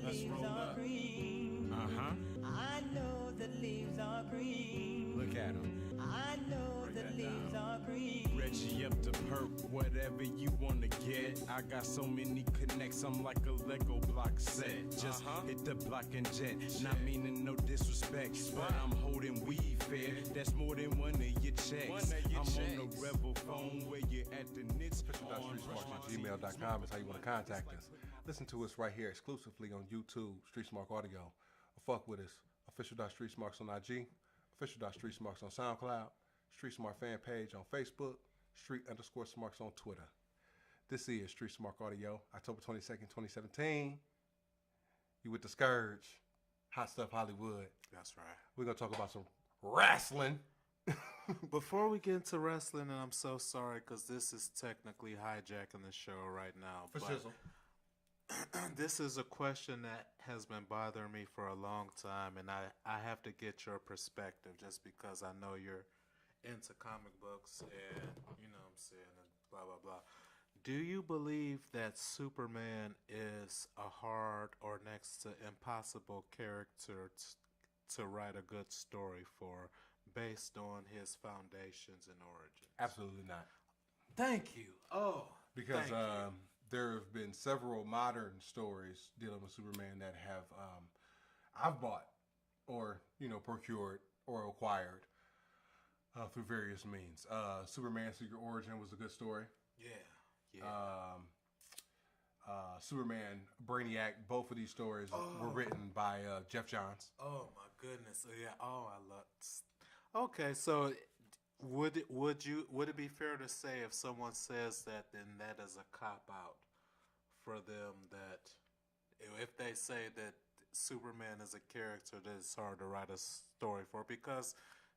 leaves are green. I know the leaves are green. Look at him. I know the leaves are green. Reggie up the perk, whatever you wanna get. I got so many connects, I'm like a Lego block set. Just hit the block and jet. Not meaning no disrespect, but I'm holding weed fair. That's more than one of your checks. I'm on the rebel phone where you at the Knicks. Official.StreetSmarks@gmail.com is how you want to contact us. Listen to us right here exclusively on YouTube, StreetSmark Audio. Or fuck with us. Official.StreetSmarks on IG. Official.StreetSmarks on SoundCloud. StreetSmark Fanpage on Facebook. Street_Smarks on Twitter. This is StreetSmark Audio, October 22nd, 2017. You with the Scourge. Hot Stuff Hollywood. That's right. We're going to talk about some wrestling. Before we get into wrestling, and I'm so sorry because this is technically hijacking the show right now. For shizzle. This is a question that has been bothering me for a long time, and I have to get your perspective just because I know you're into comic books and, you know what I'm saying, and blah, blah, blah. Do you believe that Superman is a hard or next to impossible character to write a good story for based on his foundations and origins? Absolutely not. Thank you. Oh, because there have been several modern stories dealing with Superman that have I've bought or procured or acquired through various means. Superman Secret Origin was a good story. Yeah. Superman Brainiac, both of these stories were written by Jeff Johns. Oh my goodness. Yeah. Oh, I love. Okay, so would it be fair to say if someone says that, then that is a cop out for them, that if they say that Superman is a character that is hard to write a story for because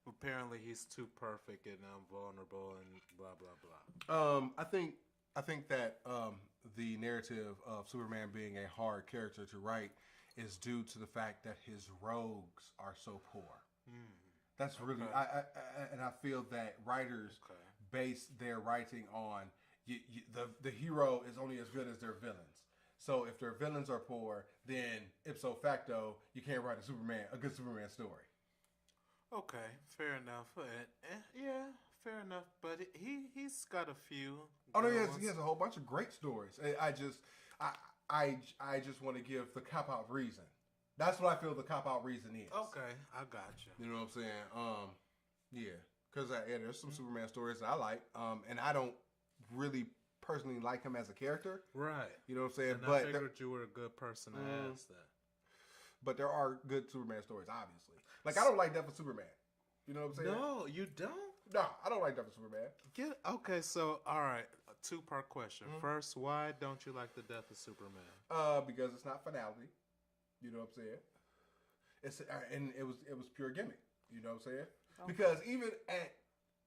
apparently he's too perfect and invulnerable and blah blah blah. I think that the narrative of Superman being a hard character to write is due to the fact that his rogues are so poor. That's really, I feel that writers base their writing on the hero is only as good as their villains. So if their villains are poor, then ipso facto you can't write a good Superman story. Okay, fair enough. Yeah, fair enough. But he's got a few. Oh no, he has a whole bunch of great stories. I just want to give the cop out reason. That's what I feel the cop out reason is. Okay, I got you. You know what I'm saying? Yeah, because there's some Superman stories that I like, and I don't really personally like him as a character. Right. You know what I'm saying? And I figured you were a good person to ask that. But there are good Superman stories, obviously. Like, I don't like Death of Superman. You know what I'm saying? No, you don't? No, I don't like Death of Superman. Okay, so, all right, a two-part question. First, why don't you like the Death of Superman? Because it's not finality. You know what I'm saying? And it was pure gimmick. You know what I'm saying? Okay. Because even at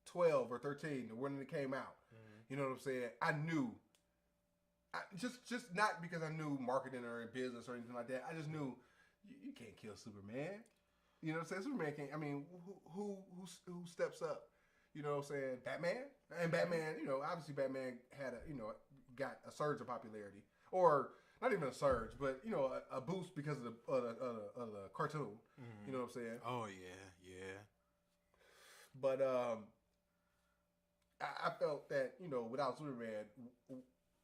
12 or 13, when it came out, you know what I'm saying? I knew, just not because I knew marketing or business or anything like that. I just knew you can't kill Superman. You know what I'm saying? Superman can't. I mean, who steps up? You know what I'm saying? Batman? And Batman, obviously Batman had got a surge of popularity, or not even a surge, but a boost because of the cartoon. You know what I'm saying? Oh yeah. But I felt that without Superman,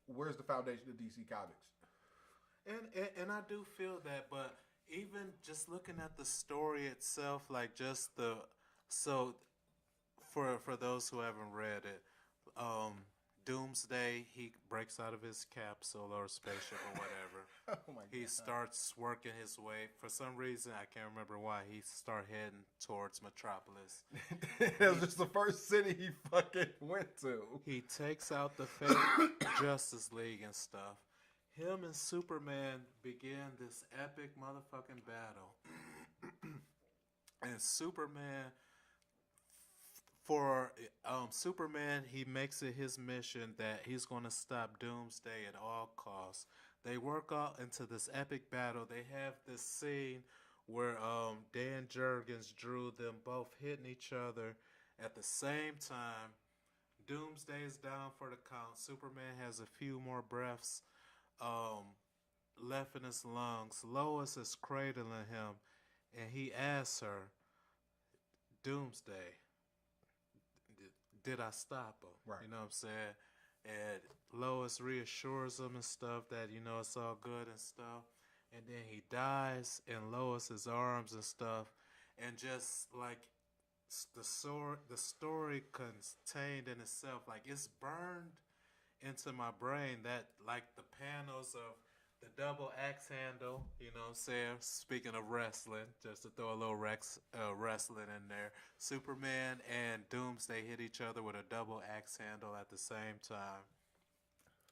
where's the foundation of DC Comics? And I do feel that, but even just looking at the story itself, like just for those who haven't read it, Doomsday, he breaks out of his capsule or spaceship or whatever. Oh my God. He starts working his way. For some reason, I can't remember why, he start heading towards Metropolis. It was just the first city he fucking went to. He takes out the fake Justice League and stuff. Him and Superman begin this epic motherfucking battle. And Superman... For Superman, he makes it his mission that he's going to stop Doomsday at all costs. They work out into this epic battle. They have this scene where Dan Jurgens drew them both hitting each other at the same time. Doomsday is down for the count. Superman has a few more breaths. left in his lungs. Lois is cradling him, and he asks her, Doomsday, did I stop him? Right. You know what I'm saying? And Lois reassures him and stuff that, it's all good and stuff. And then he dies in Lois's arms and stuff. And just like the story contained in itself, like it's burned into my brain that like the panels of the double axe handle, you know what I'm saying? Speaking of wrestling, just to throw a little wrestling in there. Superman and Doomsday hit each other with a double axe handle at the same time.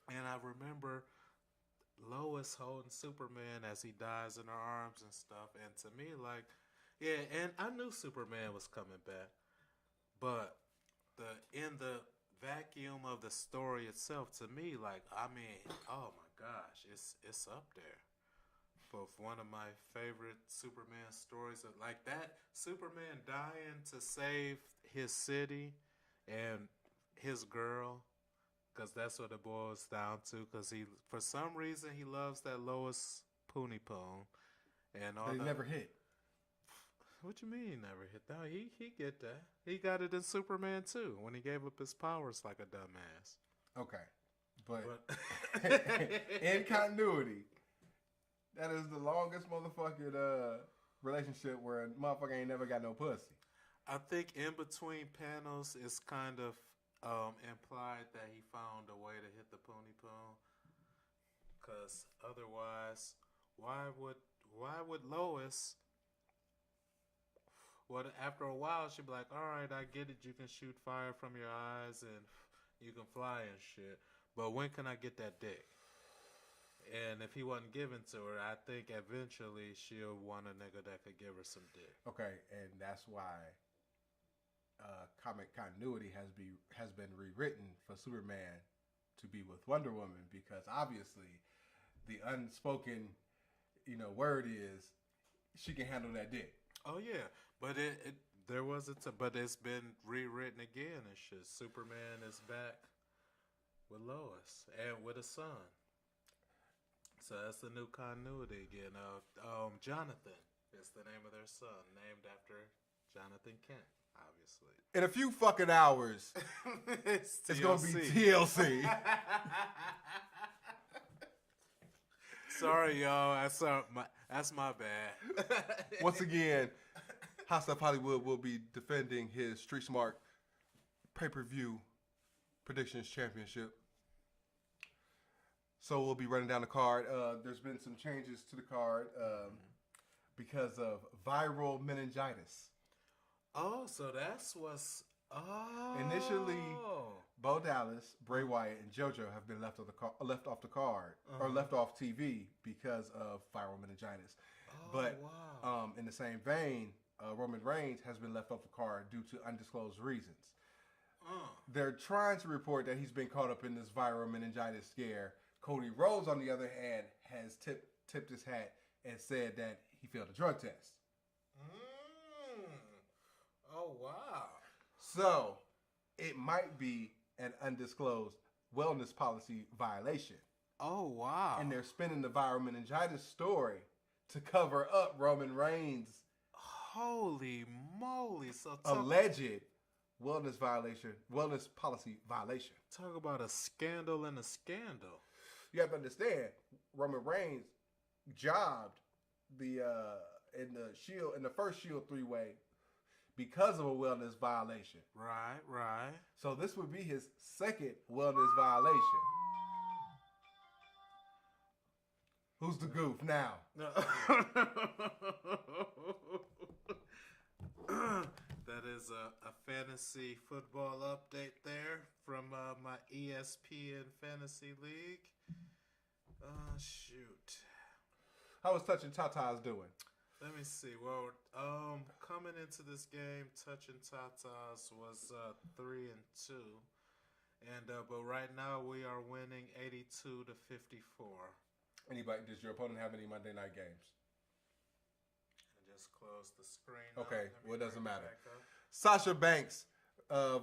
And I remember Lois holding Superman as he dies in her arms and stuff. And to me, like, yeah, and I knew Superman was coming back. But in the vacuum of the story itself, to me, like, I mean, oh my gosh, it's up there. But one of my favorite Superman stories, like that Superman dying to save his city and his girl, because that's what it boils down to. Because for some reason, he loves that Lois Pooney Poon, and all. They never hit. What you mean he never hit that? He get that. He got it in Superman too when he gave up his powers like a dumbass. Okay, but in continuity, that is the longest motherfucking relationship where a motherfucker ain't never got no pussy. I think in between panels it's kind of implied that he found a way to hit the Pooney Poon. Because otherwise, why would Lois? Well, after a while, she'd be like, all right, I get it. You can shoot fire from your eyes and you can fly and shit. But when can I get that dick? And if he wasn't given to her, I think eventually she'll want a nigga that could give her some dick. Okay, and that's why comic continuity has been rewritten for Superman to be with Wonder Woman, because obviously the unspoken, word is she can handle that dick. Oh yeah, but but it's been rewritten again and shit. Superman is back with Lois and with a son. So that's the new continuity again. Jonathan is the name of their son, named after Jonathan Kent, obviously. In a few fucking hours, it's gonna be TLC. Sorry, y'all. That's my bad. Once again, House of Hollywood will be defending his Street Smart pay-per-view Predictions Championship. So we'll be running down the card. There's been some changes to the card because of viral meningitis. Oh, so that's what's... Oh. Initially, Bo Dallas, Bray Wyatt, and JoJo have been left off the card or left off TV because of viral meningitis. Oh, but wow. In the same vein, Roman Reigns has been left off the card due to undisclosed reasons. They're trying to report that he's been caught up in this viral meningitis scare. Cody Rhodes, on the other hand, has tipped his hat and said that he failed a drug test. Oh, wow. So, it might be an undisclosed wellness policy violation. Oh, wow. And they're spinning the viral meningitis story to cover up Roman Reigns' holy moly. So alleged wellness policy violation. Talk about a scandal and a scandal. You have to understand, Roman Reigns jobbed in the first Shield 3-way because of a wellness violation. Right. So this would be his second wellness violation. Who's the goof now? That is a fantasy football update there from my ESPN Fantasy League. Shoot. How was Touching Tata's doing? Let me see. Well, coming into this game, Touching Tatas was 3-2, and but right now we are winning 82-54. Does your opponent have any Monday night games? I just closed the screen. Okay, well, it doesn't matter. Sasha Banks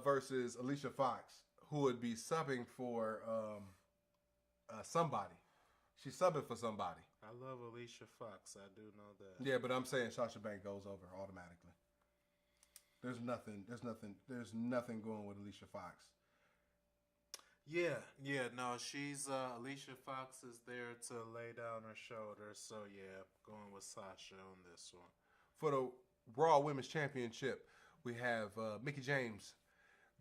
versus Alicia Fox, who would be subbing for somebody. She's subbing for somebody. I love Alicia Fox. I do know that. Yeah, but I'm saying Sasha Banks goes over automatically. There's nothing going with Alicia Fox. Yeah, no, she's Alicia Fox is there to lay down her shoulders. So yeah, going with Sasha on this one. For the Raw Women's Championship, we have Mickie James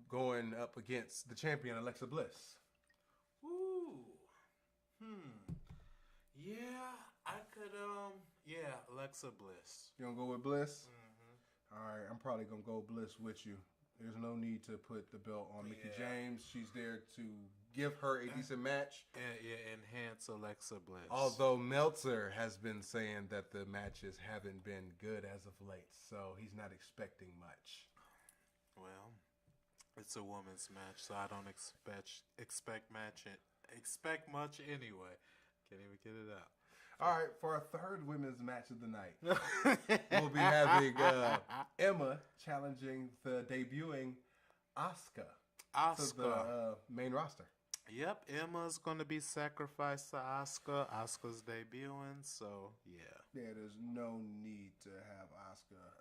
going up against the champion Alexa Bliss. Ooh. Yeah, I could Alexa Bliss. You gonna go with Bliss? All right, I'm probably gonna go Bliss with you. There's no need to put the belt on Mickie James. She's there to give her a decent match. And enhance Alexa Bliss. Although Meltzer has been saying that the matches haven't been good as of late, so he's not expecting much. Well, it's a women's match, so I don't expect much anyway. Can't even get it out. All right, for our third women's match of the night, we'll be having Emma challenging the debuting Asuka to the main roster. Yep, Emma's going to be sacrificed to Asuka. Asuka's debuting, so yeah. Yeah, there's no need to have Asuka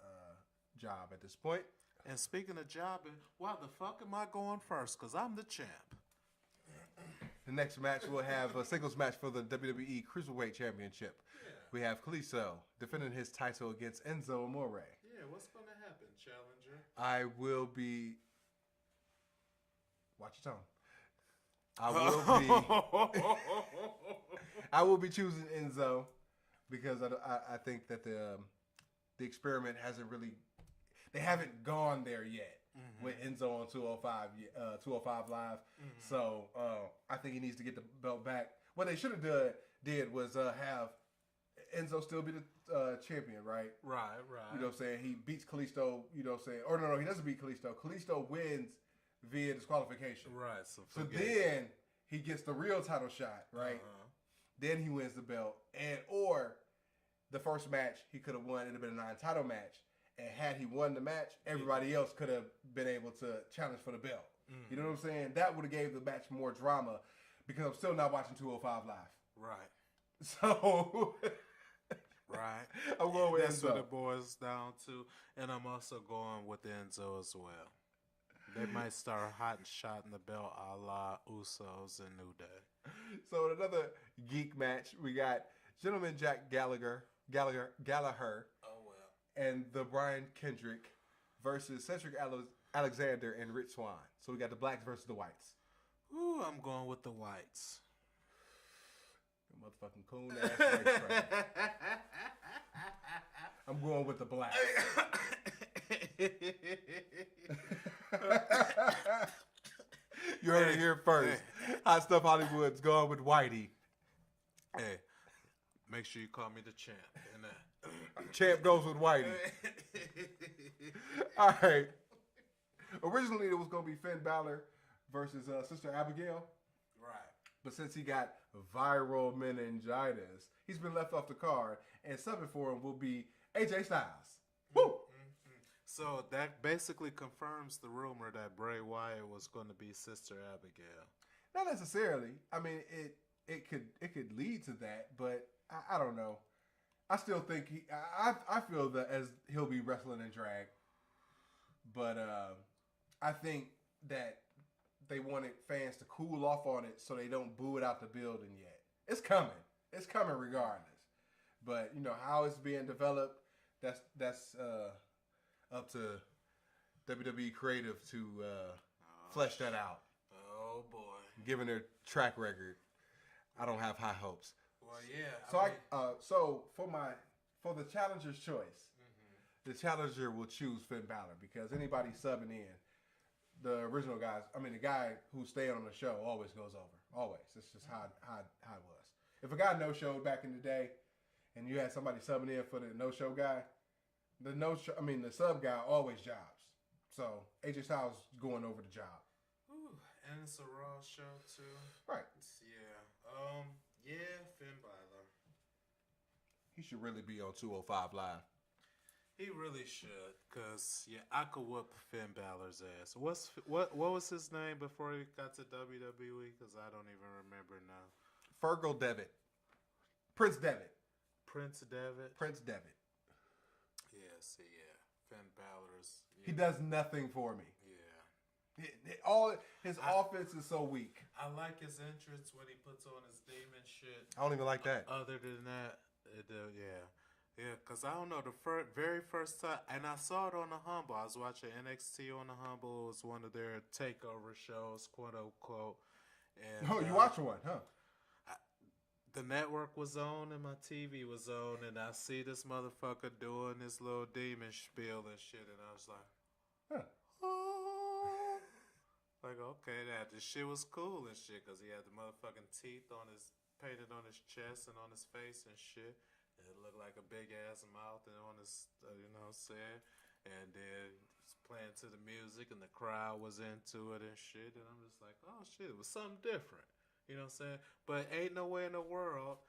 job at this point. And speaking of jobbing, why the fuck am I going first? Because I'm the champ. The next match, we'll have a singles match for the WWE Cruiserweight Championship. Yeah. We have Kalisto defending his title against Enzo Amore. Yeah, what's going to happen, challenger? I will be... Watch your tone. I will be choosing Enzo because I think that the experiment hasn't really... They haven't gone there yet. With Enzo on 205 Live. So I think he needs to get the belt back. What they should have did was have Enzo still be the champion, right? Right. You know what I'm saying? He beats Kalisto, you know what I'm saying? Or no, he doesn't beat Kalisto. Kalisto wins via disqualification. Right. So then he gets the real title shot, right? Then he wins the belt. Or the first match he could have won, it would have been a non-title match. And had he won the match, everybody else could have been able to challenge for the belt. You know what I'm saying? That would have gave the match more drama because I'm still not watching 205 Live. Right. So, right. I'm going with That's Enzo. what it boils down to. And I'm also going with Enzo as well. They might start hot and shot in the belt a la Usos and New Day. So, in another geek match, we got Gentleman Jack Gallagher. And the Brian Kendrick versus Cedric Alexander and Rich Swann. So we got the blacks versus the whites. Ooh, I'm going with the whites. Motherfucking coon ass white train. I'm going with the blacks. You heard it here first. Hot Stuff Hollywood's going with Whitey. Hey, make sure you call me the champ. Champ goes with Whitey. All right. Originally, it was going to be Finn Balor versus Sister Abigail. Right. But since he got viral meningitis, he's been left off the card. And subbing for him will be AJ Styles. Woo! So that basically confirms the rumor that Bray Wyatt was going to be Sister Abigail. Not necessarily. I mean, it could lead to that, but I don't know. I still think I feel that as he'll be wrestling in drag, but I think that they wanted fans to cool off on it so they don't boo it out the building yet. It's coming. It's coming regardless. But you know how it's being developed. That's up to WWE Creative to flesh that out. Oh boy! Given their track record, I don't have high hopes. Well, yeah. So for the challenger's choice, the challenger will choose Finn Balor because anybody subbing in, the original guys, the guy who's staying on the show always goes over. Always. It's just how it was. If a guy no-showed back in the day, and you had somebody subbing in for the no-show guy, the sub guy always jobs. So AJ Styles going over the job. Ooh, and it's a Raw show too. Right. Yeah. Yeah, Finn Balor. He should really be on 205 Live. He really should, cause I could whoop Finn Balor's ass. What was his name before he got to WWE? Cause I don't even remember now. Fergal Devitt. Prince Devitt. Prince Devitt. Prince Devitt. Yeah, see, yeah. Finn Balor's. Yeah. He does nothing for me. Yeah. All his offense is so weak. I like his entrance when he puts on his demon shit. I don't even like that. Other than that, yeah. Yeah, because I don't know, the very first time, and I saw it on the Humble. I was watching NXT on the Humble. It was one of their takeover shows, quote unquote. And, Oh, you watching one, huh? The network was on and my TV was on, and I see this motherfucker doing this little demon spiel and shit, and I was like, Huh. oh. Like, okay, this shit was cool and shit, because he had the motherfucking teeth painted on his chest and on his face and shit. And it looked like a big ass mouth and on his, you know what I'm saying? And then it's playing to the music and the crowd was into it and shit. And I'm just like, oh shit, it was something different. You know what I'm saying? But ain't no way in the world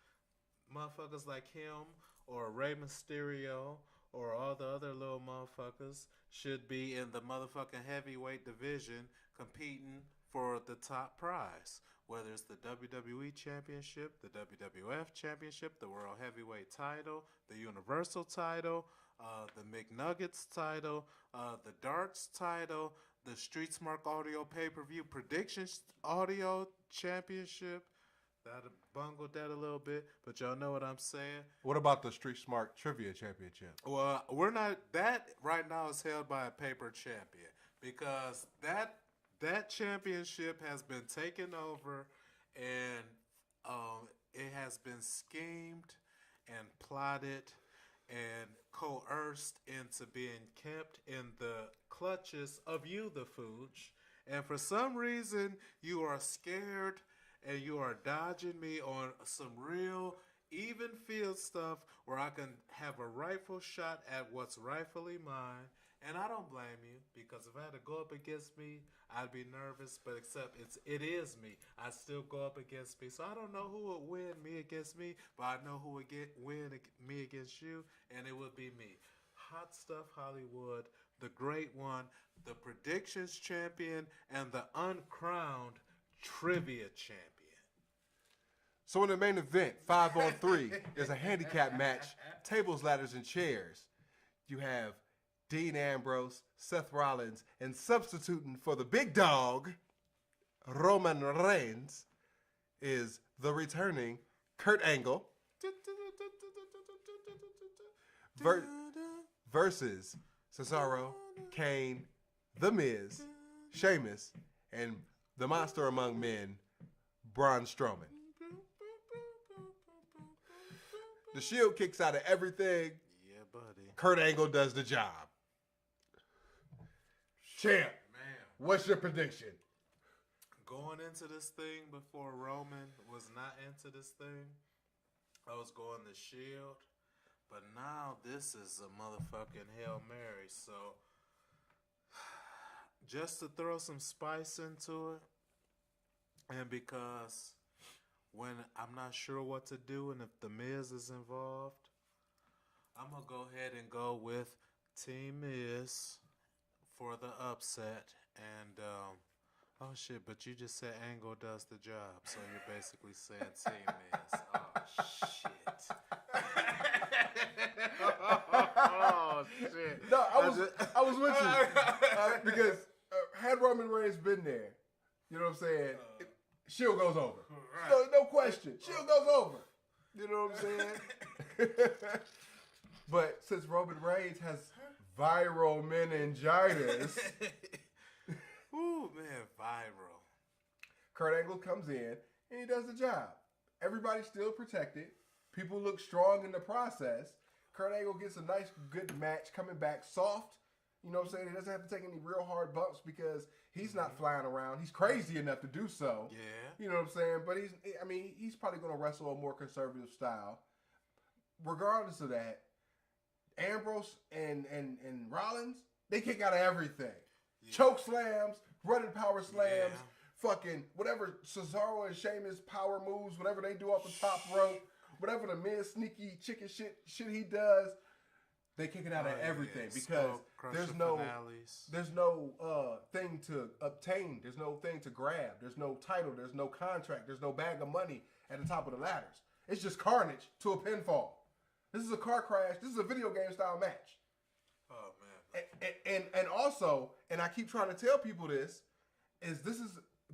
motherfuckers like him or Rey Mysterio or all the other little motherfuckers should be in the motherfucking heavyweight division competing for the top prize. Whether it's the WWE Championship, the WWF Championship, the World Heavyweight title, the Universal title, the McNuggets title, the Darts title, the Street Smark Audio Pay-Per-View Predictions Audio Championship. That bungled that a little bit, but y'all know what I'm saying. What about the Street Smart Trivia Championship? Well, we're not, that right now is held by a paper champion because that championship has been taken over and it has been schemed and plotted and coerced into being kept in the clutches of you, the Fooch. And for some reason, you are scared and you are dodging me on some real even field stuff where I can have a rightful shot at what's rightfully mine. And I don't blame you, because if I had to go up against me, I'd be nervous. But except it is me. I still go up against me. So I don't know who would win, me against me, but I know who would win me against you, and it would be me. Hot Stuff Hollywood, the great one, the predictions champion, and the uncrowned trivia champion. So in the main event, 5-on-3, there's a handicap match, tables, ladders, and chairs. You have Dean Ambrose, Seth Rollins, and substituting for the big dog, Roman Reigns, is the returning Kurt Angle versus Cesaro, Kane, The Miz, Sheamus, and the monster among men, Braun Strowman. The Shield kicks out of everything. Yeah, buddy. Kurt Angle does the job. Champ, Man, what's your prediction? going into this thing before Roman was not into this thing, I was going the Shield. But now this is a motherfucking Hail Mary. So just to throw some spice into it, and because when I'm not sure what to do and if The Miz is involved, I'm going to go ahead and go with Team Miz for the upset. And, oh shit, but you just said Angle does the job. So you're basically saying Team Miz. Oh shit. Oh shit. No, I was with you because had Roman Reigns been there, you know what I'm saying? Shield goes over. No question. Shield goes over. You know what I'm saying? But since Roman Reigns has viral meningitis, Ooh man, viral. Kurt Angle comes in and he does the job. Everybody's still protected. People look strong in the process. Kurt Angle gets a nice, good match coming back soft. You know what I'm saying? He doesn't have to take any real hard bumps because he's not flying around. He's crazy enough to do so. Yeah. You know what I'm saying? But he's probably going to wrestle a more conservative style. Regardless of that, Ambrose and Rollins, they kick out of everything. Yeah. Choke slams, running power slams, fucking whatever Cesaro and Sheamus power moves, whatever they do off the top rope, whatever the Miz sneaky chicken shit he does, they kick it out of everything because there's no thing to obtain. There's no thing to grab. There's no title. There's no contract. There's no bag of money at the top of the ladders. It's just carnage to a pinfall. This is a car crash. This is a video game style match. Oh man. And also, and I keep trying to tell people this is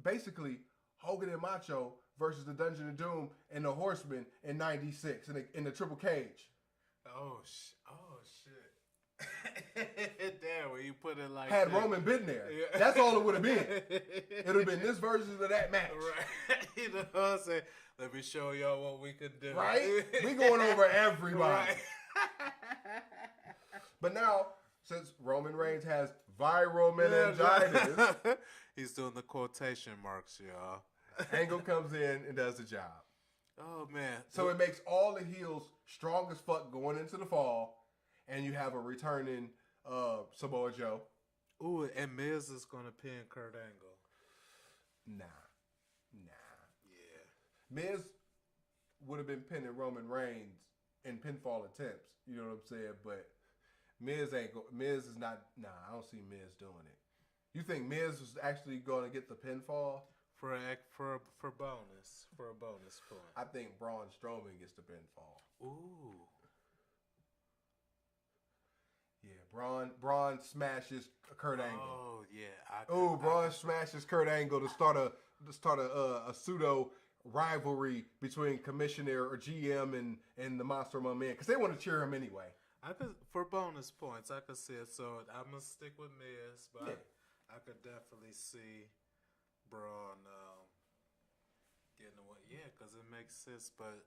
basically Hogan and Macho versus the Dungeon of Doom and the Horsemen in '96 in the Triple Cage. Oh shit. Damn, when you put it like Had that. Roman been there, Yeah. that's all it would have been. It would have been this version of that match. Right. You know what I'm saying? Let me show y'all what we could do. Right? We going over everybody. Right. But now, since Roman Reigns has viral meningitis, He's doing the quotation marks, y'all. Angle comes in and does the job. Oh man. So it makes all the heels strong as fuck going into the fall, and you have a returning Samoa Joe. Ooh, and Miz is gonna pin Kurt Angle. Nah. Yeah. Miz would have been pinning Roman Reigns in pinfall attempts. You know what I'm saying? But Miz is not. Nah, I don't see Miz doing it. You think Miz is actually going to get the pinfall? For a bonus point. I think Braun Strowman gets the pinfall. Ooh. Yeah, Braun smashes Kurt Angle. Oh yeah. Braun smashes Kurt Angle to start a pseudo rivalry between Commissioner or GM and the Monster Among Men, because they want to cheer him anyway. I could, for bonus points, I could see it. So I'm gonna stick with Miz, but Yeah. I could definitely see Braun getting away. Yeah, because it makes sense. But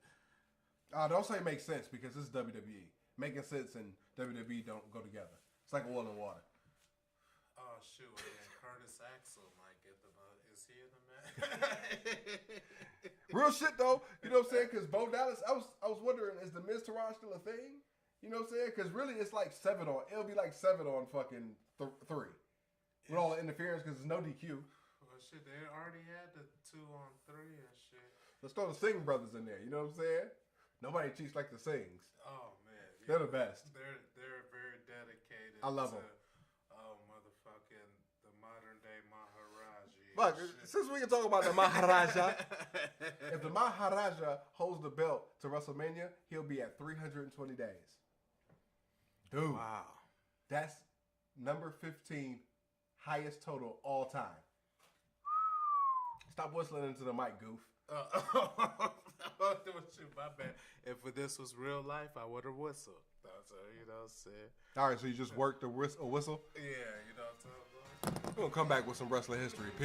Don't say it makes sense, because this is WWE. Making sense and WWE don't go together. It's like oil and water. oh shoot, and Curtis Axel might get the. Is he in the match? Real shit though, you know what I'm saying? Because Bo Dallas, I was wondering, is the Miz Taraj still a thing? You know what I'm saying? Because really, it's like 7 on. It'll be like 7 on fucking 3 with all the interference, because there's no DQ. Well, shit, they already had the 2-on-3 and shit. Let's throw the Singh brothers in there. You know what I'm saying? Nobody cheats like the Singhs. Oh man, yeah. They're the best. They're very dedicated. I love to, them. Motherfucking the modern day Maharaji. Look, since we can talk about the Maharaja, if the Maharaja holds the belt to WrestleMania, he'll be at 320 days. Dude, Wow. that's number 15 highest total all time. Stop whistling into the mic, goof. Shoot, my bad. If this was real life, I would have whistled. That's you know what I'm saying. All right, so you just worked a whistle? Yeah, you know what I'm talking about. We're going to come back with some wrestling history. Peace.